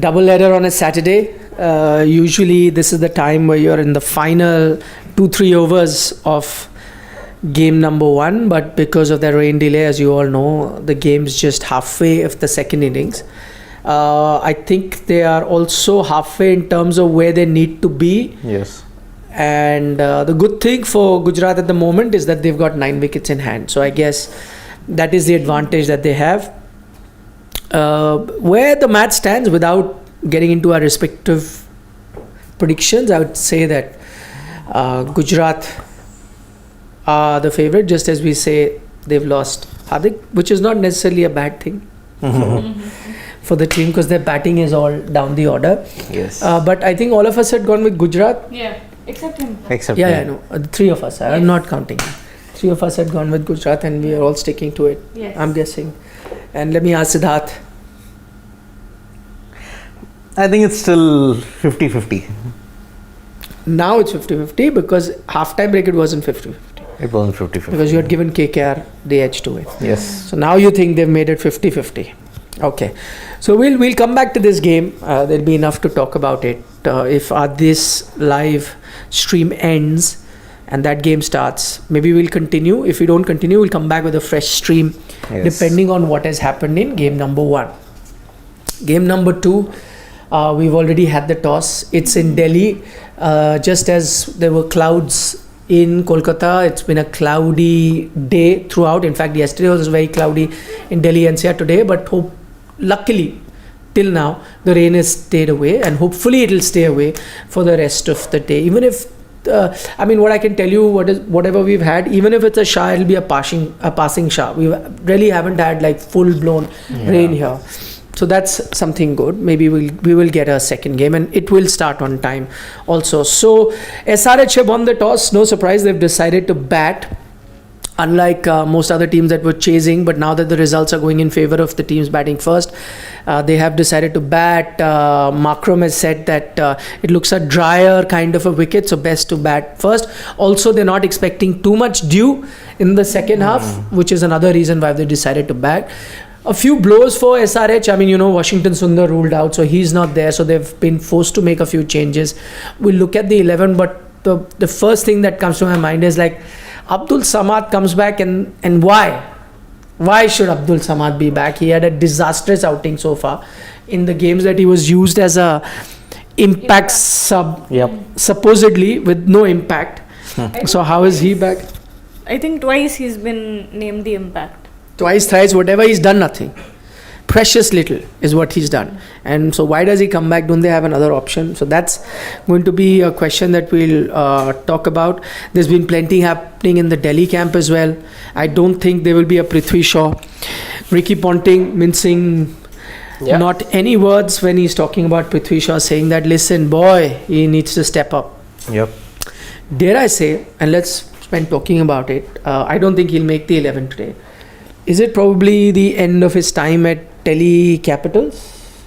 Double header on a Saturday. Usually this is the time where you're in the final 2-3 overs of game number 1, but because of the rain delay, as you all know, the game's just halfway of the second innings. I think they are also halfway in terms of where they need to be. Yes. And the good thing for Gujarat at the moment is that they've got 9 wickets in hand. So I guess that is the advantage that they have. Where the match stands, without getting into our respective predictions, I would say that Gujarat are the favourite, just as we say they've lost Hardik, which is not necessarily a bad thing for the team, because their batting is all down the order. Yes. But I think all of us had gone with Gujarat. Yeah, except him. Except Yeah, I know. The 3 of us. I'm not counting. 3 of us had gone with Gujarat, and we are all sticking to it. Yes. I'm guessing. And let me ask Siddharth. I think it's still 50-50. Now it's 50-50 because half-time break it wasn't 50-50. It wasn't 50-50. Because you had given KKR the edge to it. Yes. So now you think they've made it 50-50. Okay. So we'll come back to this game. There'll be enough to talk about it. If this live stream ends and that game starts, maybe we'll continue. If we don't continue, we'll come back with a fresh stream, depending on what has happened in game number 1. Game number 2, we've already had the toss. It's in Delhi. Just as there were clouds in Kolkata, it's been a cloudy day throughout. In fact, yesterday was very cloudy in Delhi NCR today, but luckily till now the rain has stayed away, and hopefully it will stay away for the rest of the day. Even if what I can tell you, whatever we've had, even if it's a shower, it'll be a passing shower. We really haven't had like full blown rain here. So that's something good. Maybe we will get a second game, and it will start on time also. So SRH have won the toss. No surprise, they've decided to bat. Unlike most other teams that were chasing, but now that the results are going in favor of the teams batting first, they have decided to bat. Markram has said that it looks a drier kind of a wicket, so best to bat first. Also, they're not expecting too much dew in the second half, which is another reason why they decided to bat. A few blows for SRH. Washington Sundar ruled out, so he's not there. So they've been forced to make a few changes. We'll look at the 11, but the first thing that comes to my mind is like Abdul Samad comes back, and why? Why should Abdul Samad be back? He had a disastrous outing so far in the games that he was used as a impact sub, supposedly with no impact. So how is he back? I think twice he's been named the impact. Twice, thrice, whatever he's done, nothing. Precious little is what he's done. And so why does he come back? Don't they have another option? So that's going to be a question that we'll talk about. There's been plenty happening in the Delhi camp as well. I don't think there will be a Prithvi Shaw. Ricky Ponting mincing not any words when he's talking about Prithvi Shaw, saying that, listen, boy, he needs to step up. Yep. Dare I say, and let's spend talking about it, I don't think he'll make the 11 today. Is it probably the end of his time at Delhi Capitals?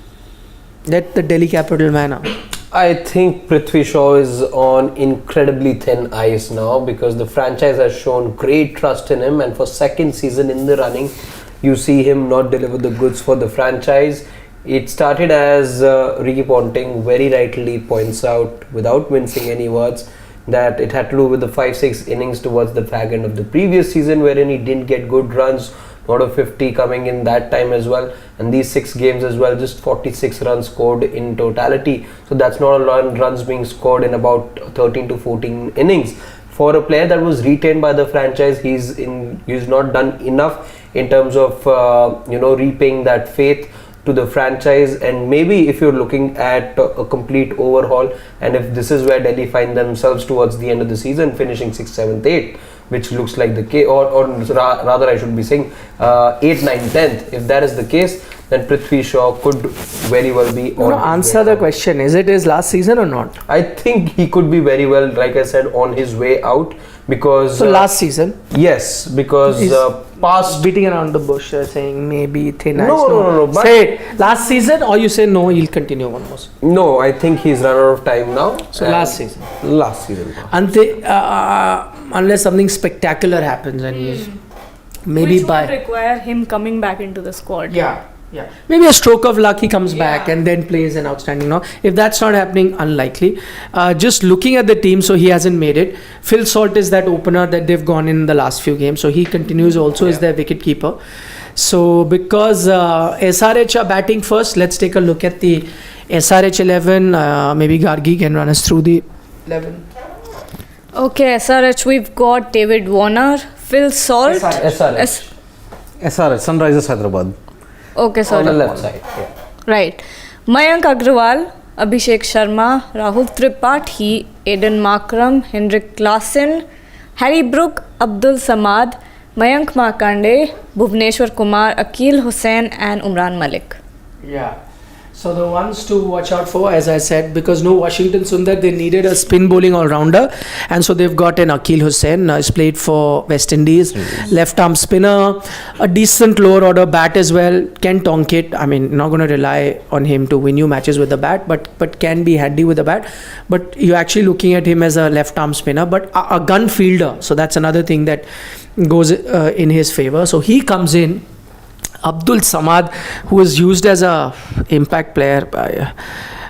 Let the Delhi Capital man out. I think Prithvi Shaw is on incredibly thin ice now, because the franchise has shown great trust in him, and for second season in the running, you see him not deliver the goods for the franchise. It started as Ricky Ponting very rightly points out, without mincing any words, that it had to do with the 5-6 innings towards the fag end of the previous season, wherein he didn't get good runs, not a 50 coming in that time as well, and these 6 games as well, just 46 runs scored in totality. So that's not a lot of runs being scored in about 13 to 14 innings. For a player that was retained by the franchise, he's not done enough in terms of repaying that faith to the franchise. And maybe if you're looking at a complete overhaul, and if this is where Delhi find themselves towards the end of the season, finishing 6th, 7th, 8th, which looks like the case, or rather I should be saying 8th, 9th, 10th, if that is the case, then Prithvi Shaw could very well be on. Answer the question. Is it his last season or not? I think he could be very well, like I said, on his way out, because so last season. Yes, because past beating around the bush, saying maybe thin ice. No. But say it, last season, or you say no, he'll continue one more. No, I think he's run out of time now. So last season. Last season. Unless something spectacular happens, and he's maybe which would require him coming back into the squad. Yeah. Yeah, maybe a stroke of luck, he comes back and then plays an outstanding. No, if that's not happening, unlikely. Just looking at the team, so he hasn't made it. Phil Salt is that opener that they've gone in the last few games, so he continues also as their wicket keeper. So because SRH are batting first, let's take a look at the SRH 11. Maybe Gargi can run us through the 11. Okay, SRH, we've got David Warner, Phil Salt. SRH. SRH, Sunrisers Hyderabad. Okay, On sorry. the left side. Yeah. Right. Mayank Agrawal, Abhishek Sharma, Rahul Tripathi, Aiden Markram, Hendrik Klaasen, Harry Brook, Abdul Samad, Mayank Markande, Bhuvneshwar Kumar, Akil Hussain and Umran Malik. Yeah. So the ones to watch out for, as I said, because no Washington Sundar, they needed a spin bowling all-rounder, and so they've got an Akil Hussain. He's played for West Indies, left-arm spinner, a decent lower-order bat as well. Can tonk it. I mean, not going to rely on him to win you matches with the bat, but can be handy with the bat. But you're actually looking at him as a left-arm spinner, but a gun fielder. So that's another thing that goes in his favour. So he comes in. Abdul Samad, who was used as a impact player,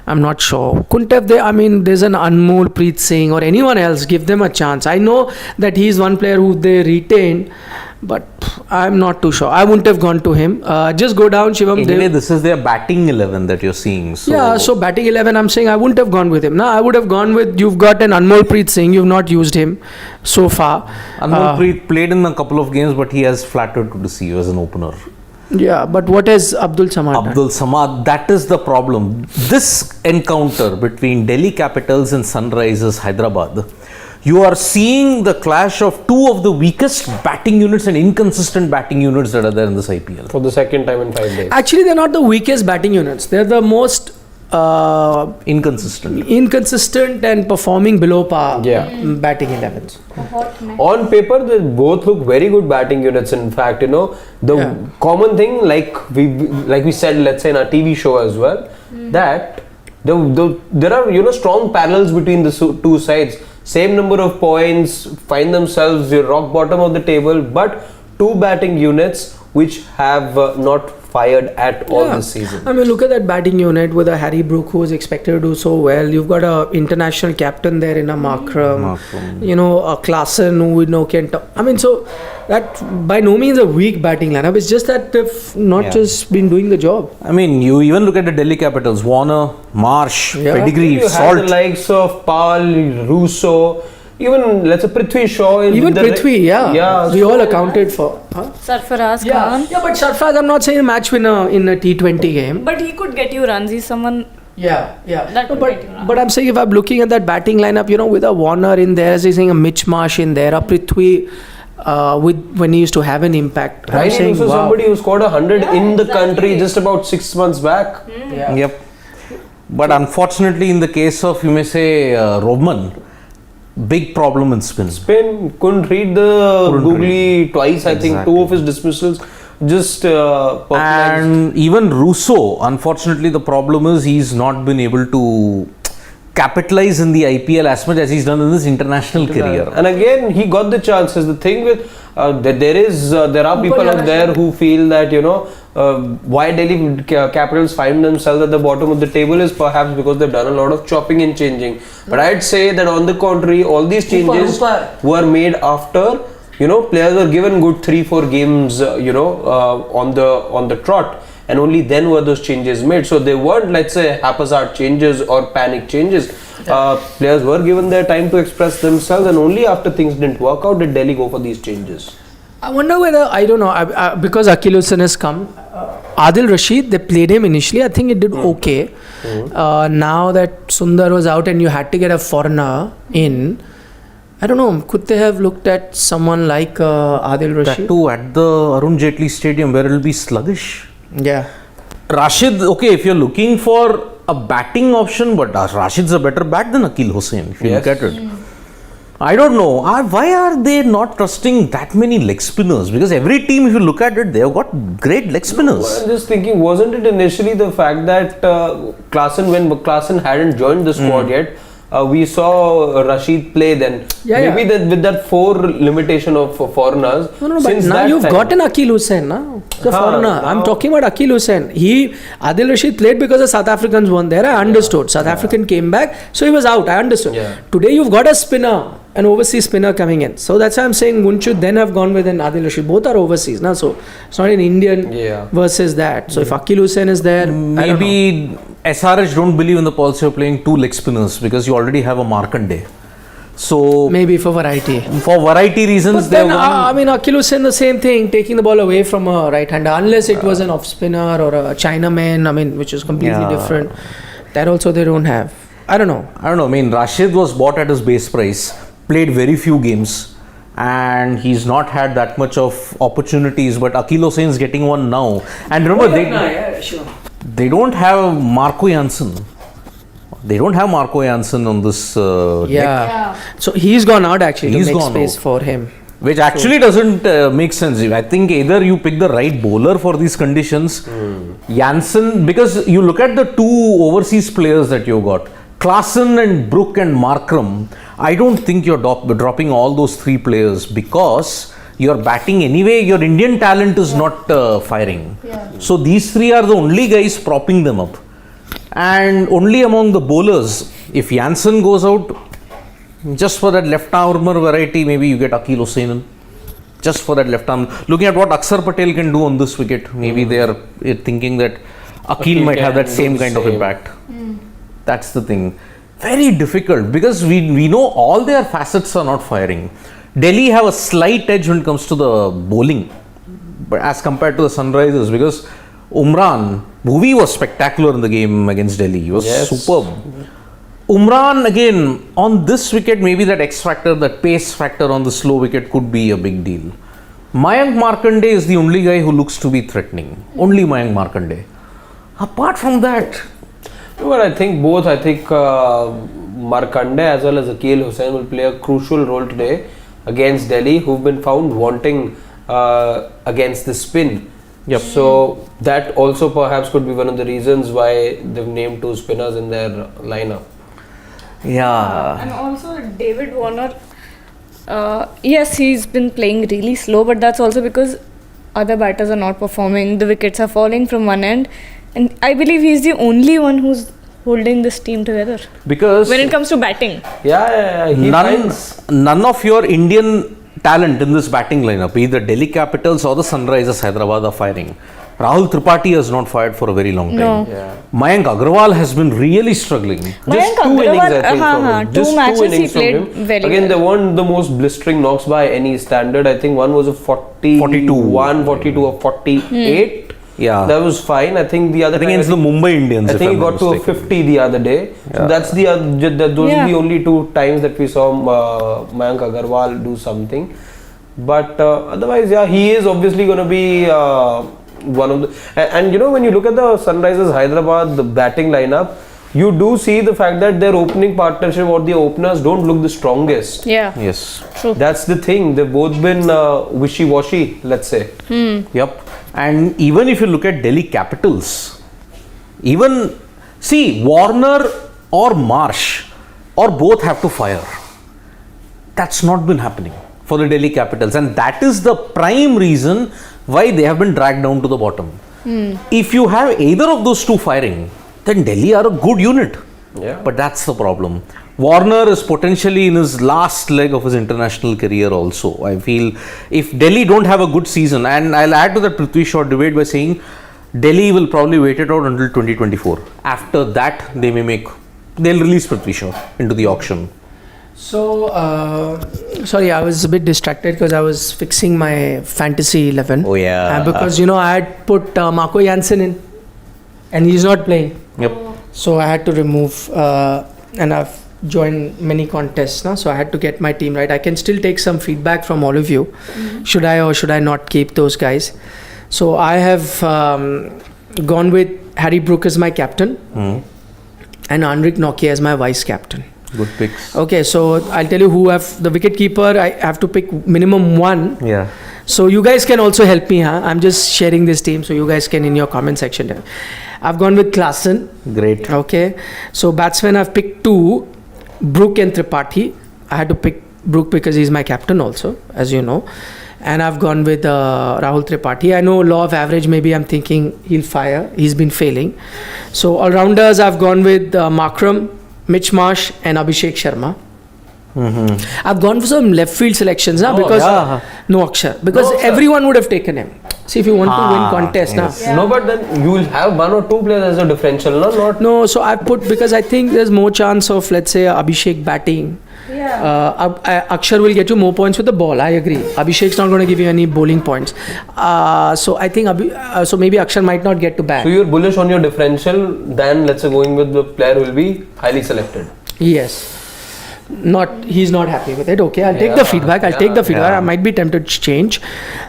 I'm not sure. Couldn't have they? I mean, there's an Anmol, Preet Singh, or anyone else. Give them a chance. I know that he's one player who they retained, but I'm not too sure. I wouldn't have gone to him. Just go down, Shivam. Anyway, this is their batting 11 that you're seeing. So Yeah, so batting 11, I'm saying I wouldn't have gone with him. No, I would have gone with, you've got an Anmol Preet Singh, you've not used him so far. Anmol Preet played in a couple of games, but he has flattered to deceive as an opener. Yeah, but what has Abdul Samad done? Abdul Samad, that is the problem. This encounter between Delhi Capitals and Sunrisers Hyderabad, you are seeing the clash of two of the weakest batting units and inconsistent batting units that are there in this IPL. For the second time in 5 days. Actually, they're not the weakest batting units. They're the most inconsistent and performing below par batting 11s. On paper, they both look very good batting units. In fact, the common thing, like we said, let's say in our TV show as well, that there are strong parallels between the two sides. Same number of points, find themselves rock bottom of the table, but two batting units which have not fired at all this season. I mean, look at that batting unit with a Harry Brook who is expected to do so well. You've got a international captain there in a Markram. A Klaasen who we know can talk. I mean, so that by no means a weak batting lineup. It's just that they've not just been doing the job. I mean, you even look at the Delhi Capitals, Warner, Marsh, Pedigree, you Salt. have the likes of Pal, Russo, even let's say Prithvi Shaw. Even Prithvi, we all accounted for. Sarfaraz Khan. Yeah, but Sarfaraz, I'm not saying a match winner in a T20 game. But he could get you runs. He's someone. Yeah. That could get you runs. But I'm saying if I'm looking at that batting lineup, with a Warner in there, as he's saying, a Mitch Marsh in there, a Prithvi, when he used to have an impact. Right, I'm saying, so somebody who scored 100 in the country just about 6 months back. Yep. But unfortunately, in the case of, you may say, Roman, big problem in spin. Couldn't read the googly twice. I think 2 of his dismissals just and even Russo, unfortunately, the problem is he's not been able to capitalize in the IPL as much as he's done in his international career. And again, he got the chances. The thing with that there are people out there who feel that why Delhi Capitals find themselves at the bottom of the table is perhaps because they've done a lot of chopping and changing. But I'd say that on the contrary, all these changes were made after players were given good 3-4 games on the trot, and only then were those changes made. So they weren't, let's say, haphazard changes or panic changes. Players were given their time to express themselves, and only after things didn't work out did Delhi go for these changes. I wonder whether, I don't know, because Akil Hussain has come, Adil Rashid, they played him initially. I think it did okay. Now that Sundar was out and you had to get a foreigner in, I don't know, could they have looked at someone like Adil Rashid? That too at the Arun Jaitley Stadium where it will be sluggish. Yeah. Rashid, okay, if you're looking for a batting option, but Rashid's a better bat than Akil Hussain, if you look at it. I don't know. Why are they not trusting that many leg spinners? Because every team, if you look at it, they have got great leg spinners. I'm just thinking, wasn't it initially the fact that when Klaasen hadn't joined the squad yet, we saw Rashid play then. Maybe with that 4 limitation of foreigners. No, but now you've got an Akil Hussain now. The foreigner. I'm talking about Akil Hussain. Adil Rashid played because the South Africans weren't there. I understood. South African came back, so he was out. I understood. Yeah. Today you've got a spinner, an overseas spinner coming in. So that's why I'm saying wouldn't you then have gone with an Adil Rashid? Both are overseas now, so it's not an Indian versus that. So if Akil Hussain is there, maybe SRH don't believe in the policy of playing 2 leg spinners because you already have a Markande. So maybe for variety. For variety reasons, But then, Akil Hussain the same thing, taking the ball away from a right-hander, unless it was an off spinner or a Chinaman, which is completely different. That also they don't have. I don't know. Rashid was bought at his base price, played very few games, and he's not had that much of opportunities. But Akil Hussain is getting one now. And remember, they don't have Marco Janssen. They don't have Marco Janssen on this deck. So he's gone out actually to make space for him. Which actually doesn't make sense. I think either you pick the right bowler for these conditions. Janssen, because you look at the 2 overseas players that you got, Klaasen and Brook and Markram, I don't think you're dropping all those 3 players because you're batting anyway, your Indian talent is not firing. So these 3 are the only guys propping them up. And only among the bowlers, if Janssen goes out, just for that left armer variety, maybe you get Akil Hussain. Just for that left arm. Looking at what Akshar Patel can do on this wicket, maybe they are thinking that Akil might have that same kind of impact. That's the thing. Very difficult because we know all their facets are not firing. Delhi have a slight edge when it comes to the bowling, but as compared to the Sunrisers, because Umran, Bhuvi was spectacular in the game against Delhi. He was superb. Umran, again, on this wicket, maybe that X factor, that pace factor on the slow wicket could be a big deal. Mayank Markande is the only guy who looks to be threatening. Only Mayank Markande. Apart from that... Well, I think both. I think Markande as well as Akil Hussain will play a crucial role today against Delhi, who've been found wanting against the spin. So that also perhaps could be one of the reasons why they've named 2 spinners in their lineup. And also David Warner, yes, he's been playing really slow, but that's also because other batters are not performing. The wickets are falling from one end, and I believe he's the only one who's holding this team together. Because when it comes to batting, none of your Indian talent in this batting lineup, either Delhi Capitals or the Sunrisers Hyderabad, are firing. Rahul Tripathi has not fired for a very long time. Mayank Agrawal has been really struggling. Just 2 innings, I think, from him. Just 2 innings he played very well. Again, they weren't the most blistering knocks by any standard. I think one was a 42 or 48. That was fine. I think the other against the Mumbai Indians. I think he got to a 50 the other day. So that's those are the only 2 times that we saw Mayank Agarwal do something. But otherwise, he is obviously going to be one of the. And when you look at the Sunrisers Hyderabad, the batting lineup, you do see the fact that their opening partnership or the openers don't look the strongest. Yes. True. That's the thing. They've both been wishy-washy, let's say. And even if you look at Delhi Capitals, Warner or Marsh or both have to fire. That's not been happening for the Delhi Capitals, and that is the prime reason why they have been dragged down to the bottom. If you have either of those 2 firing, then Delhi are a good unit. But that's the problem. Warner is potentially in his last leg of his international career also. I feel if Delhi don't have a good season, and I'll add to that Prithvi Shaw debate by saying Delhi will probably wait it out until 2024. After that, they'll release Prithvi Shaw into the auction. So, sorry, I was a bit distracted because I was fixing my fantasy 11. Because, I had put Marco Janssen in and he's not playing. So I had to remove, and I've joined many contests now, so I had to get my team right. I can still take some feedback from all of you. Should I or should I not keep those guys? So I have gone with Harry Brook as my captain and Henrik Nokia as my vice captain. Good picks. Okay, so I'll tell you who have the wicket keeper. I have to pick minimum 1. So you guys can also help me. I'm just sharing this team, so you guys can in your comment section. I've gone with Klaasen. Great. Okay, so batsman I've picked 2, Brook and Tripathi. I had to pick Brook because he's my captain also, as you know. and I've gone with Rahul Tripathi. I know law of average, maybe I'm thinking he'll fire. He's been failing. So all-rounders, I've gone with Markram, Mitch Marsh and Abhishek Sharma. I've gone for some left field selections now because no Akshar. Because everyone would have taken him. See, if you want to win contest now. No, but then you will have one or two players as a differential, no? Not. No, so I put, because I think there's more chance of, let's say, Abhishek batting. Akshar will get you more points with the ball. I agree. Abhishek's not going to give you any bowling points. So I think so maybe Akshar might not get to bat. So you're bullish on your differential than, let's say, going with the player who will be highly selected. Yes. He's not happy with it. Okay, I'll take the feedback. I might be tempted to change.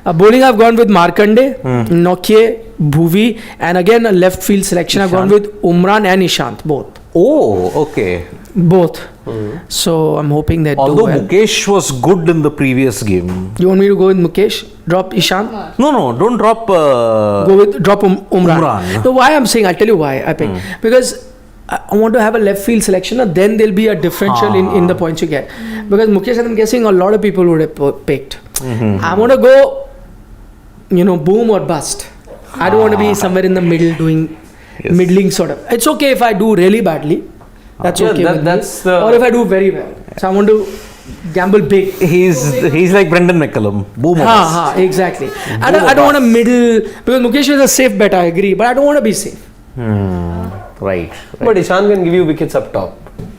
Bowling, I've gone with Markande, Nokia, Bhuvi, and again a left field selection. I've gone with Umran and Ishant, both. Oh, okay. Both. So I'm hoping that. Although Mukesh was good in the previous game. You want me to go with Mukesh? Drop Ishant? No, don't drop. Drop Umran. No, why I'm saying, I'll tell you why I picked. Because I want to have a left field selection, and then there'll be a differential in the points you get. Because Mukesh, I'm guessing a lot of people would have picked. I want to go, boom or bust. I don't want to be somewhere in the middle doing middling sort of. It's okay if I do really badly. That's okay. Or if I do very well. So I want to gamble big. He's like Brendan McCullum. Boom or bust. Exactly. I don't want to middle, because Mukesh is a safe bet, I agree, but I don't want to be safe. Right. But Ishant can give you wickets up top,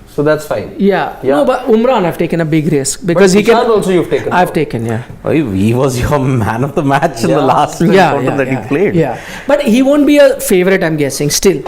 so that's fine. Yeah. No, but Umran, I've taken a big risk because he Ishant also you've taken. I've taken, yeah. He was your man of the match in the last quarter that he played. Yeah, but he won't be a favorite, I'm guessing, still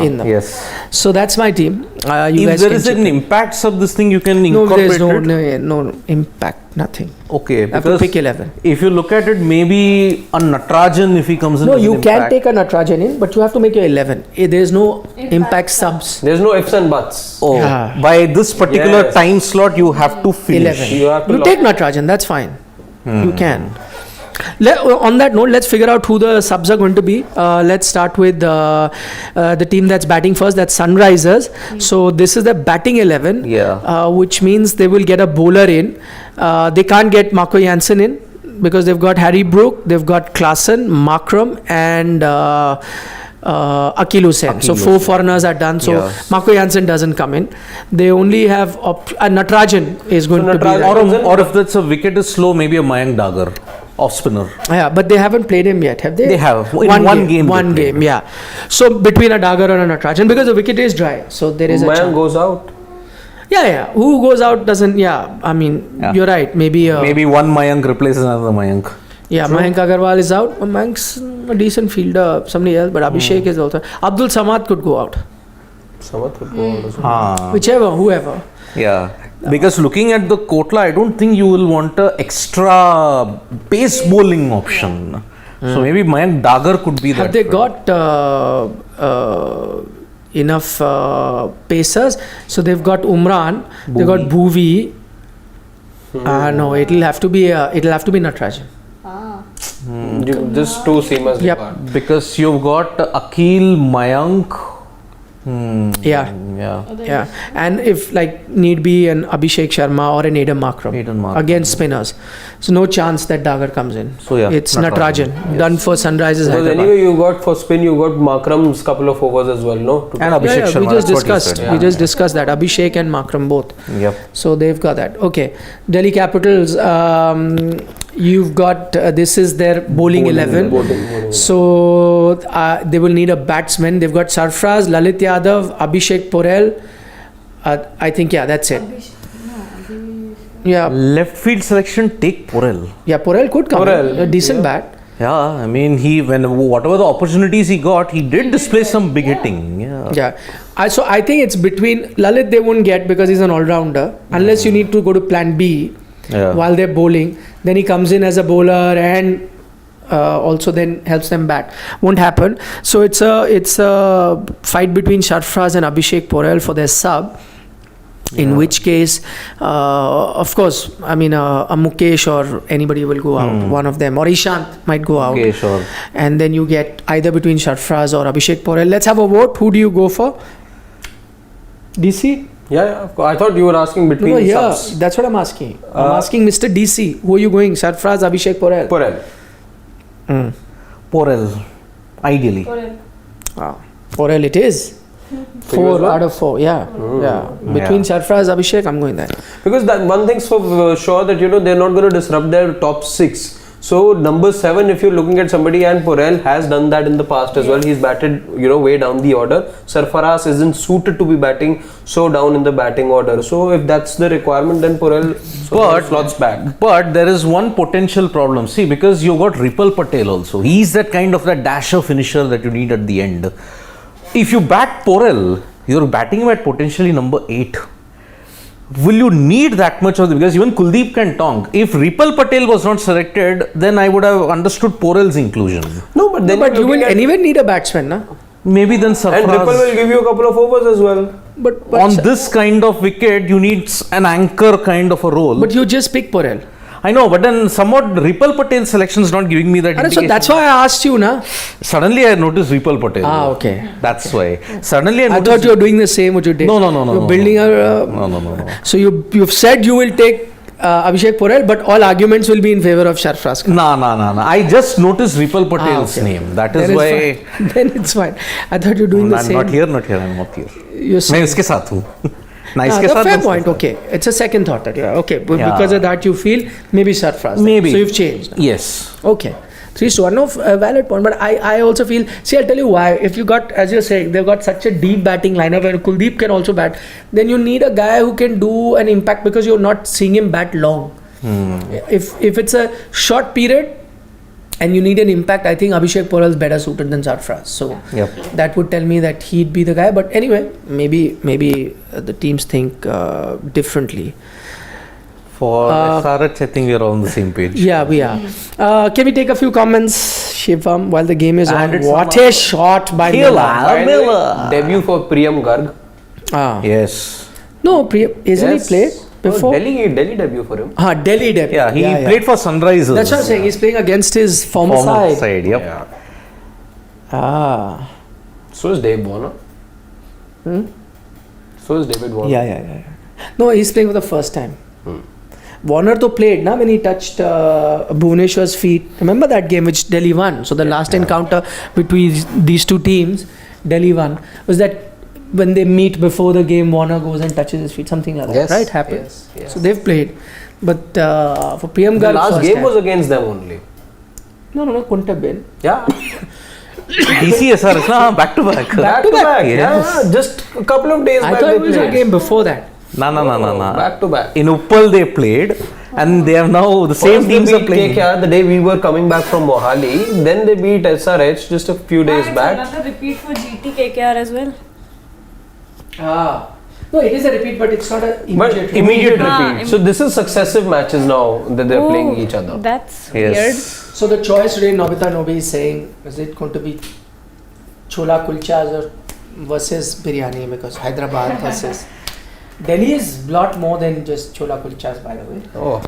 in them. Yes. So that's my team. If there is an impact of this thing, you can incorporate it. No impact. Nothing. Okay, I have to pick 11. If you look at it, maybe a Natarajan, if he comes in. No, you can take a Natarajan in, but you have to make your 11. There is no impact subs. There's no ifs and buts. Oh, by this particular time slot, you have to finish. 11. You take Natarajan, that's fine. You can. On that note, let's figure out who the subs are going to be. Let's start with the team that's batting first. That's Sunrisers. So this is the batting 11, which means they will get a bowler in. They can't get Marco Jansen in because they've got Harry Brook, they've got Klaasen, Markram, and Akil Hussain. So 4 foreigners are done. So Marco Jansen doesn't come in. They only have Natarajan is going to be there. Or if that's a wicket is slow, maybe a Mayank Dagar. Off spinner. Yeah, but they haven't played him yet, have they? They have. One game, yeah. So between a Dagar and a Natarajan, because the wicket is dry, so there is a chance. Mayank goes out. Yeah. Who goes out doesn't. Yeah, I mean, you're right. Maybe one Mayank replaces another Mayank. Yeah, true. Mayank Agarwal is out. Mayank's a decent fielder. Somebody else, but Abhishek is also. Abdul Samad could go out. Samad could go out as well. Whichever, whoever. Yeah. Because looking at the Kotla, I don't think you will want an extra pace bowling option. So maybe Mayank Dagar could be Have that. they got enough pacers? So they've got Umran, they've got Bhuvi. No, it'll have to be Natarajan. Just 2 seamers. Yep. Because you've got Akil, Mayank. Yeah. And if need be an Abhishek Sharma or an Aidan Markram against spinners, so no chance that Dagar comes in. So it's Natarajan done for Sunrisers. Because anyway, you got for spin, you got Markram's couple of overs as well, no? And Abhishek Sharma. We just discussed that Abhishek and Markram both. Yep. So they've got that. Okay, Delhi Capitals. You've got this is their bowling 11. So they will need a batsman. They've got Sarfraz, Lalit Yadav, Abhishek Porel. I think that's it. Yeah. Left field selection, take Porel. Yeah, Porel could come in. A decent bat. Yeah, I mean whatever the opportunities he got, he did display some big hitting. Yeah. So I think it's between Lalit they won't get because he's an all-rounder unless you need to go to plan B. While they're bowling, then he comes in as a bowler and also then helps them bat. Won't happen. So it's a fight between Sarfraz and Abhishek Porel for their sub. In which case, of course, I mean a Mukesh or anybody will go out. One of them, or Ishant might go out. Mukesh and then you get either between Sarfraz or Abhishek Porel. Let's have a vote. Who do you go for? DC? Yeah, of course. I thought you were asking between No, yeah, subs. that's what I'm asking. I'm asking Mr. DC. Who are you going? Sarfraz, Abhishek, Porel? Porel. Porel, ideally. Wow. Porel it is. For you as 4 well? out of 4, yeah. Yeah. Between Sarfraz, Abhishek, I'm going there. Because that one thing's for sure that they're not going to disrupt their top 6. So number 7, if you're looking at somebody, and Porel has done that in the past as well. He's batted way down the order. Sarfaraz isn't suited to be batting so down in the batting order. So if that's the requirement, then Porel slots back. But there is one potential problem. See, because you got Ripal Patel also. He's that kind of that dasher finisher that you need at the end. If you bat Porel, you're batting him at potentially number 8. Will you need that much of the, because even Kuldeep can tonk. If Ripal Patel was not selected, then I would have understood Porel's inclusion. No, but then But you will anyway need a batsman, na? Maybe then Sarfraz. And Ripal will give you a couple of overs as well. But On this kind of wicket, you need an anchor kind of a role. But you just pick Porel. I know, but then somewhat Ripal Patel's selection is not giving me that So indication. that's why I asked you, na? Suddenly I noticed Ripal Patel. Okay. That's why. Suddenly I I noticed. thought you were doing the same what you did. No. You're building a. No. So you've said you will take Abhishek Porel, but all arguments will be in favor of Sarfraz Khan. No. I just noticed Ripal Patel's name. That is Then why. it's fine. Then it's fine. I thought you were doing the I'm same. not here. I'm not here. You're मैं saying. इसके साथ हूँ. ना इसके The साथ. fair ना point. इसके साथ. Okay, it's a second thought that okay. But Yeah. because of that, you feel maybe Sarfraz. then. Maybe. So you've changed. Yes. Okay. 3-1. No, valid point. But I also feel. See, I'll tell you why. If you got, as you're saying, they've got such a deep batting lineup where Kuldeep can also bat. Then you need a guy who can do an impact because you're not seeing him bat long. If it's a short period and you need an impact, I think Abhishek Porel is better suited than Sarfraz. So Yep. that would tell me that he'd be the guy. But anyway, maybe the teams think differently. For SRH, I think we are all on the same page. Yeah, we are. Can we take a few comments, Shivam, while the game is on? And it's What on a shot by Miller. Miller. By the way, debut for Priyam Garg. Yes. No, isn't Yes. he played before? Delhi debut for him. Delhi debut. Yeah, he played for Sunrisers. That's what I'm saying. He's playing against his former side. Yep. Yeah. So is Dave Warner. So is David Warner. Yeah. No, he's playing for the first time. Warner though played na when he touched Bhuvaneshwar's feet. Remember that game which Delhi won? So the last encounter between these two teams, Delhi won. Was that when they meet before the game, Warner goes and touches his feet, something like Yes, that, right? Happens. yes. So they've played. But for Priyam The Garg, last first game time. was against them only. No, couldn't have been. Yeah. DC SRH, back to back. Back to back. Yes. Yeah, just a couple of days I back thought they it was a played. game before that. No. Back to back. In Uppal they played, and they have now the same First teams they are beat playing. KKR the day we were coming back from Mohali. Then they beat SRH just a few days back. Another repeat for GT KKR as well. No, it is a repeat, but it's not an But immediate immediate Ah, repeat. So this is successive matches now that they're playing each other. That's Yes. So the choice today, Nobita Nobi is saying, is it going to be Chola Kulchas or versus biryani? Because Hyderabad versus Delhi is lot more than just Chola Kulchas, by the way. Oh,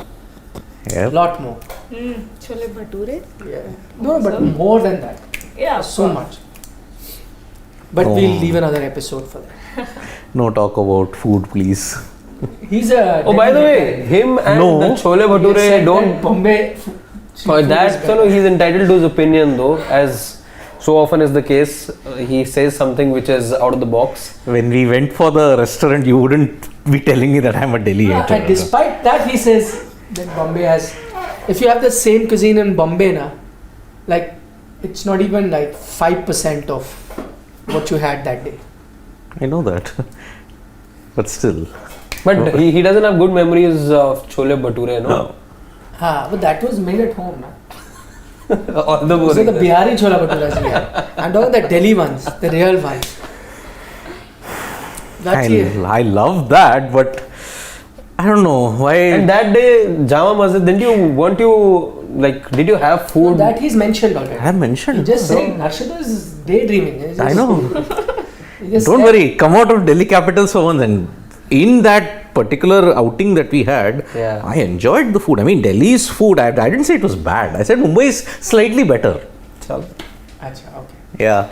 Yep. Lot more. Chole bhature. Yeah. No, but more than that. Yeah, So much. But Oh. we'll leave another episode for that. No talk about food, please. He's a. oh by the way, him and No. the Chole He Bhature said don't. that Bombay. For that, he's entitled to his opinion though, as so often is the case. He says something which is out of the box. When we went for the restaurant, you wouldn't be telling me that I'm a Delhi hater. And despite that, he says that Bombay has. If you have the same cuisine in Bombay, na, like it's not even like 5% of what you had that day. I know that. But still. But he doesn't have good memories of Chole Bhature, no? But that was made at home, na. All the So the boring. Bihari chola bhaturas we had. I'm talking the Delhi ones, the real ones. That's it. I love that, but I don't know why. And that day, Jama Masjid, did you have So food? that he's mentioned already. I have mentioned. He's just saying, Harshita is daydreaming. He's I just- know. he just Don't said- worry. Come out of Delhi capitals for once. And in that particular outing that we had, Yeah. I enjoyed the food. I mean, Delhi's food, I didn't say it was bad. I said Mumbai is slightly better. Chal. Acha, okay. Yeah.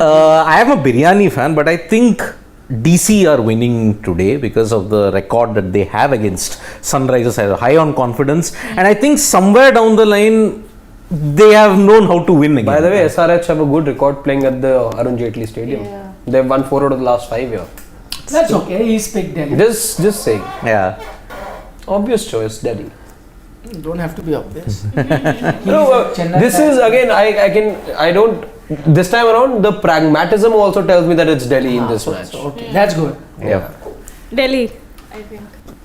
I am a biryani fan, but I think DC are winning today because of the record that they have against Sunrisers. Are high on confidence, and I think somewhere down the line they have known how to win again. By the way, SRH have a good record playing at the Arun Jaitley Stadium. Yeah. They've won 4 out of the last 5 years. That's okay. He's picked Delhi. Just saying. Yeah. Obvious choice, Delhi. Don't have to be obvious. No, this is again. I don't. This time around, the pragmatism also tells me that it's Delhi in this match. Okay, that's good. Yeah. Delhi, I think.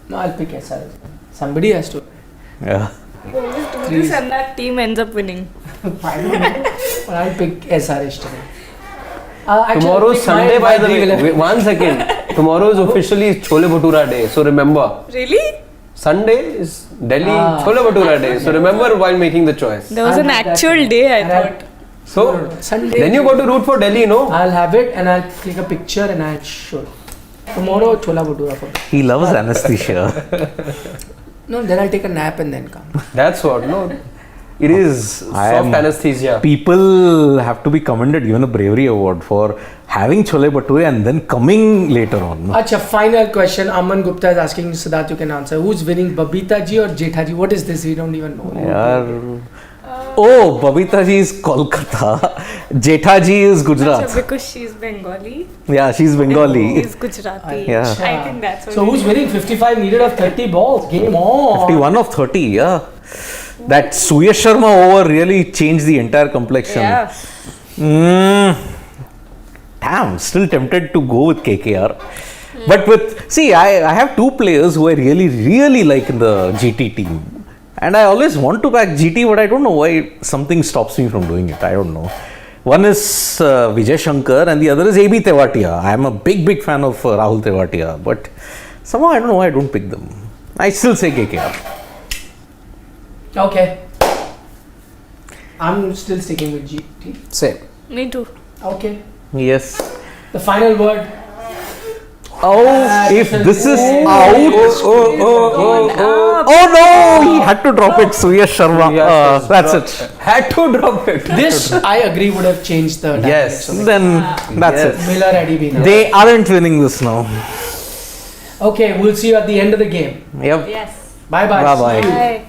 No, I'll pick SRH. Somebody has to. Yeah. Always do this and that team ends up winning. I don't know. But I'll pick SRH today. Actually, Tomorrow I'll is pick Sunday, by the dream way. 11. Wait, 1 second. Tomorrow is officially Chole Bhatura Day. So remember, Really? Sunday is Delhi Chole Bhatura Day. So remember while making the choice. There was I'll an have that actual too. day, I And I'll- thought. So Sunday. then you got to root for Delhi, no? I'll have it and I'll take a picture and I'll show it. Tomorrow, Chola Bhatura for me. He loves anesthesia. No, then I'll take a nap and then come. That's what. No, it is soft anesthesia. People have to be commended, given a bravery award for having Chole Bhature and then coming later on. Acha, final question. Aman Gupta is asking Siddharth, you can answer. Who's winning, Babita ji or Jetha ji? What is this? We don't even know. Yaar. Oh, Babita ji is Kolkata. Jetha ji is Gujarat. Because she's Bengali. Yeah, she's Bengali. He's Gujarati. Yeah. I think that's what So who's winning? 55 needed of 30 balls. Game on. 51 of 30, yeah. That Suyash Sharma over really changed the entire complexion. Yeah. Damn, still tempted to go with KKR. But I have 2 players who I really like in the GT team. And I always want to back GT, but I don't know why something stops me from doing it. I don't know. One is Vijay Shankar and the other is AB Tewatia. I am a big fan of Rahul Tewatia, but somehow I don't know why I don't pick them. I still say KKR. Okay. I'm still sticking with GT. Same. Me too. Okay. Yes. The final word. Oh, if this is out. Oh no, he had to drop it, Suyash Sharma. That's it. Had to drop it. This, I agree, would have changed the Yes. dynamics of it. Then that's Yes. Miller had he been. it. They aren't winning this now. Okay, we'll see you at the end of the game. Yep. Yes. Bye bye. Bye-bye. Bye.